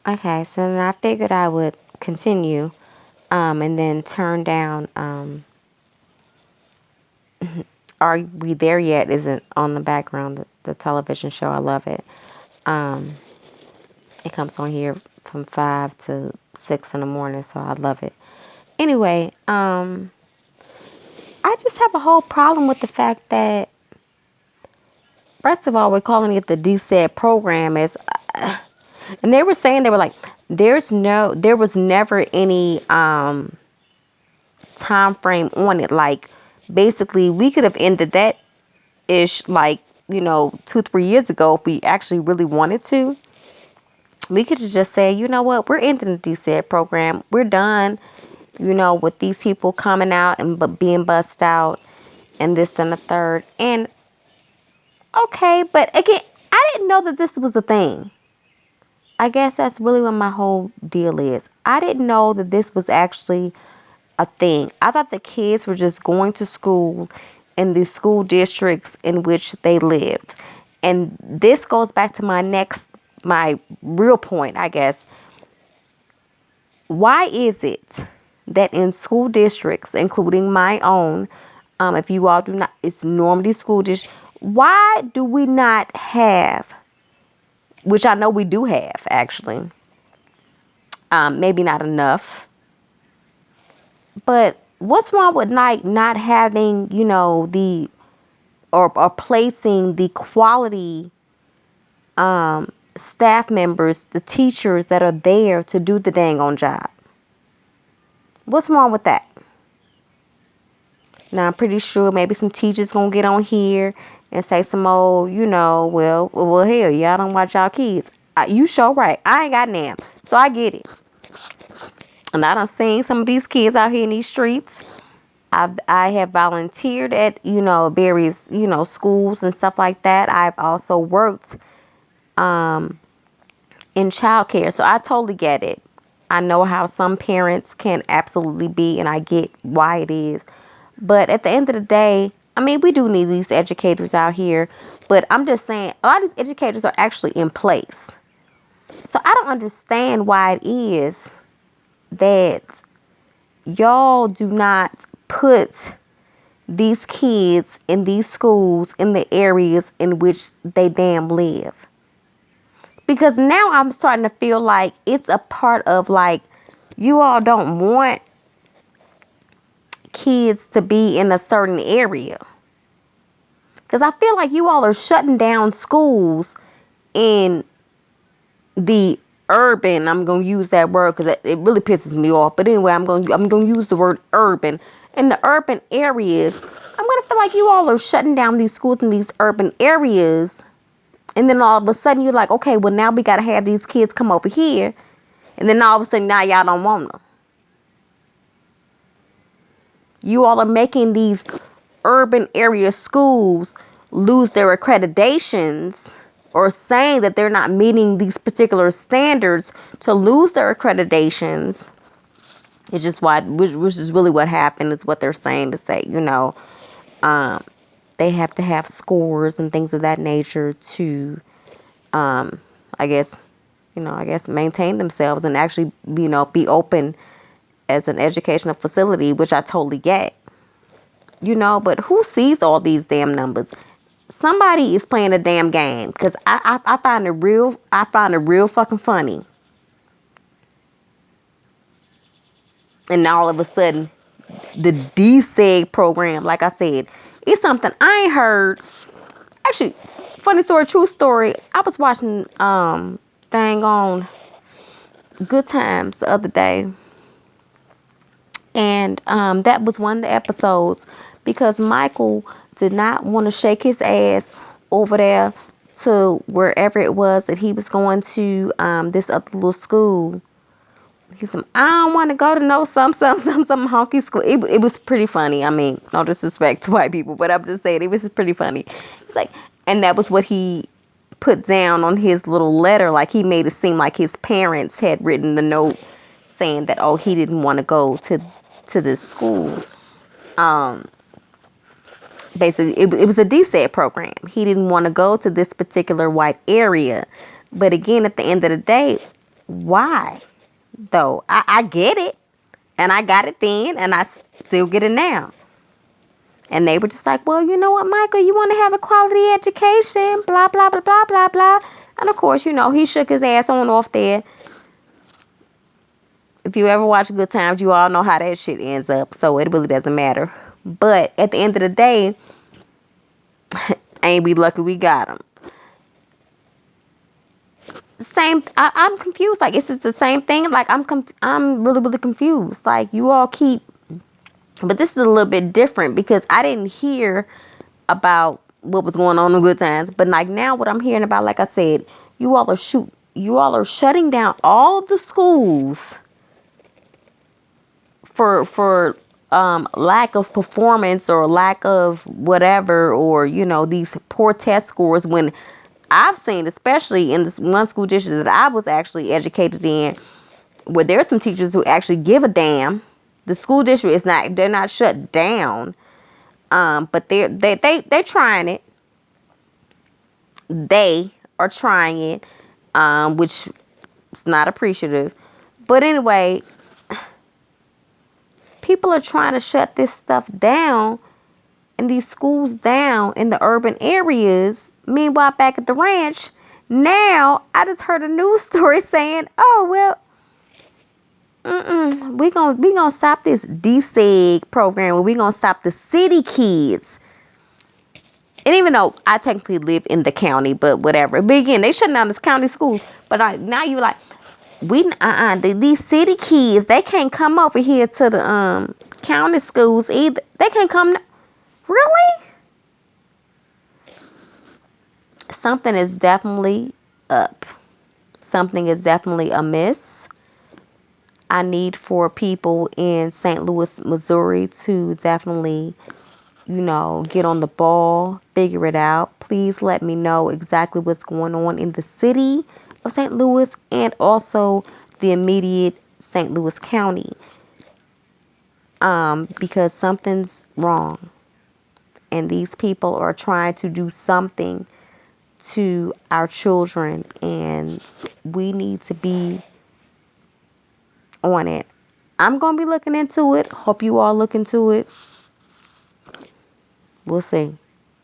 Okay, so then I figured I would continue, and then turn down, Are We There Yet isn't on the background, the television show. I love it. Um, it comes on here from 5 to 6 in the morning, so I love it. Anyway, I just have a whole problem with the fact that, first of all, we're calling it the DSED program as, and they were saying, they were like, there was never any time frame on it. Like, basically, we could have ended that ish, like, 2-3 years ago if we actually really wanted to. We could have just said, you know what, we're ending the DSED program. We're done, with these people coming out and being bussed out and this and the third. And okay, but again, I didn't know that this was a thing. I guess that's really what my whole deal is. I didn't know that this was actually a thing. I thought the kids were just going to school in the school districts in which they lived. And this goes back to my real point, I guess. Why is it that in school districts, including my own, if you all do not, it's Normandy School District, why do we not have, which I know we do have actually, maybe not enough, but what's wrong with not having, the, or placing the quality staff members, the teachers that are there to do the dang on job? What's wrong with that? Now, I'm pretty sure maybe some teachers gonna get on here and say some old, well, hell, y'all don't watch y'all kids. You sure right. I ain't got them, so I get it. And I done seen some of these kids out here in these streets. I have volunteered at, various, schools and stuff like that. I've also worked in childcare, so I totally get it. I know how some parents can absolutely be, and I get why it is. But at the end of the day, I mean, we do need these educators out here. But I'm just saying, a lot of these educators are actually in place. So I don't understand why it is that y'all do not put these kids in these schools in the areas in which they damn live. Because now I'm starting to feel like it's a part of, like, you all don't want kids to be in a certain area. Because I feel like you all are shutting down schools in the urban, I'm going to use that word because it really pisses me off. But anyway, I'm going to use the word urban. In the urban areas, I'm going to feel like you all are shutting down these schools in these urban areas. And then all of a sudden you're like, okay, well, now we got to have these kids come over here. And then all of a sudden now y'all don't want them. You all are making these urban area schools lose their accreditations, or saying that they're not meeting these particular standards to lose their accreditations. It's just which is really what happened, is what they're saying, to say, they have to have scores and things of that nature to, I guess, maintain themselves and actually, be open as an educational facility, which I totally get. But who sees all these damn numbers? Somebody is playing a damn game, because I find it real fucking funny. And now all of a sudden, the DSEG program, like I said, it's something I ain't heard. Actually, funny story, true story. I was watching thing on Good Times the other day. And that was one of the episodes, because Michael did not want to shake his ass over there to wherever it was that he was going to, this other little school. He said, I don't want to go to no some honky school. It was pretty funny. I mean, no disrespect to white people, but I'm just saying it was pretty funny. He's like, and that was what he put down on his little letter. Like, he made it seem like his parents had written the note saying that, oh, he didn't want to go to this school. Basically, it was a DSED program. He didn't want to go to this particular white area. But again, at the end of the day, Why? Though I get it. And I got it then, and I still get it now. And they were just like, well, you know what, Michael, you want to have a quality education, blah, blah, blah, blah, blah, blah. And of course, he shook his ass on off there. If you ever watch Good Times, you all know how that shit ends up. So it really doesn't matter. But at the end of the day, ain't we lucky we got him. Same. I'm confused. Like, is this the same thing? Like, I'm really, really confused. Like, you all keep. But this is a little bit different because I didn't hear about what was going on in Good Times. But like now what I'm hearing about, like I said, you all are shutting down all the schools for lack of performance or lack of whatever, or these poor test scores, when I've seen, especially in this one school district that I was actually educated in, where there's some teachers who actually give a damn. The school district they're not shut down. But they're trying it. They are trying it, which is not appreciative. But anyway, people are trying to shut this stuff down and these schools down in the urban areas. Meanwhile, back at the ranch, now I just heard a news story saying, "Oh well, we gonna stop this DSEG program. We gonna stop the city kids." And even though I technically live in the county, but whatever. But again, they shutting down this county schools. But now you like, these city kids, they can't come over here to the county schools either. They can't come. Really? Something is definitely up. Something is definitely amiss. I need for people in St. Louis, Missouri to definitely get on the ball, figure it out. Please let me know exactly what's going on in the city of St. Louis and also the immediate St. Louis County. Because something's wrong. And these people are trying to do something to our children, and we need to be on it. I'm going to be looking into it. Hope you all look into it. We'll see.